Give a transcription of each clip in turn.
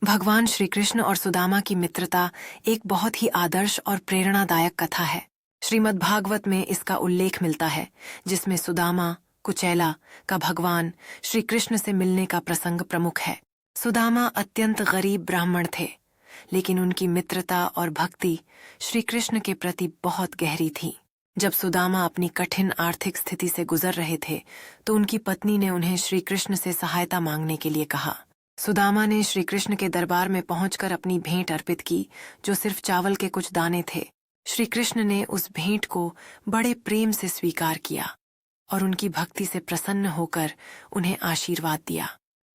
भगवान श्री कृष्ण और सुदामा की मित्रता एक बहुत ही आदर्श और प्रेरणादायक कथा है। श्रीमद् भागवत में इसका उल्लेख मिलता है, जिसमें सुदामा कुचेला का भगवान श्री कृष्ण से मिलने का प्रसंग प्रमुख है। सुदामा अत्यंत गरीब ब्राह्मण थे, लेकिन उनकी मित्रता और भक्ति श्री कृष्ण के प्रति बहुत गहरी थी। जब सुदामा अपनी कठिन आर्थिक स्थिति से गुजर रहे थे, तो उनकी पत्नी ने उन्हें श्री कृष्ण से सहायता मांगने के लिए कहा। सुदामा ने श्री कृष्ण के दरबार में पहुंचकर अपनी भेंट अर्पित की, जो सिर्फ चावल के कुछ दाने थे। श्री कृष्ण ने उस भेंट को बड़े प्रेम से स्वीकार किया और उनकी भक्ति से प्रसन्न होकर उन्हें आशीर्वाद दिया।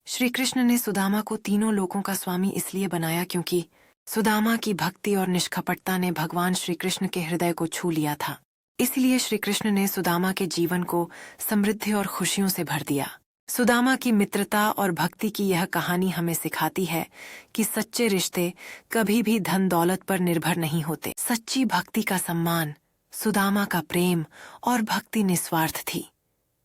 श्री कृष्ण ने सुदामा को तीनों लोकों का स्वामी इसलिए बनाया क्योंकि सुदामा की भक्ति और निष्कपटता ने भगवान श्री कृष्ण के हृदय को छू लिया था। इसलिए श्री कृष्ण ने सुदामा के जीवन को समृद्धि और खुशियों से भर दिया। सुदामा की मित्रता और भक्ति की यह कहानी हमें सिखाती है कि सच्चे रिश्ते कभी भी धन दौलत पर निर्भर नहीं होते। सच्ची भक्ति का सम्मान, सुदामा का प्रेम और भक्ति निस्वार्थ थी।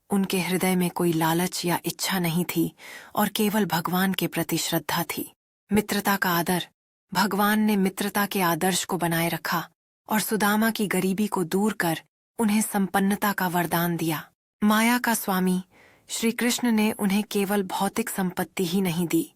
उनके हृदय में कोई लालच या इच्छा नहीं थी और केवल भगवान के प्रति श्रद्धा थी। मित्रता का आदर, भगवान ने मित्रता के आदर्श को बनाए रखा और सुदामा की गरीबी को दूर कर उन्हें संपन्नता का वरदान दिया। माया का स्वामी श्री कृष्ण ने उन्हें केवल भौतिक संपत्ति ही नहीं दी,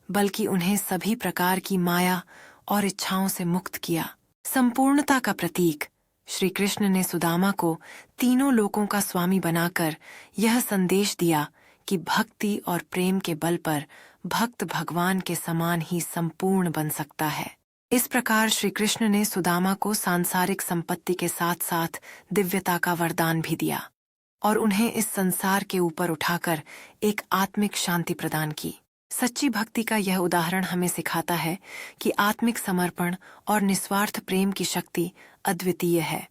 बल्कि उन्हें सभी प्रकार की माया और इच्छाओं से मुक्त किया। संपूर्णता का प्रतीक श्री कृष्ण ने सुदामा को तीनों लोकों का स्वामी बनाकर यह संदेश दिया कि भक्ति और प्रेम के बल पर भक्त भगवान के समान ही संपूर्ण बन सकता है। इस प्रकार श्री कृष्ण ने सुदामा को सांसारिक संपत्ति के साथ साथ दिव्यता का वरदान भी दिया और उन्हें इस संसार के ऊपर उठाकर एक आत्मिक शांति प्रदान की। सच्ची भक्ति का यह उदाहरण हमें सिखाता है कि आत्मिक समर्पण और निस्वार्थ प्रेम की शक्ति अद्वितीय है।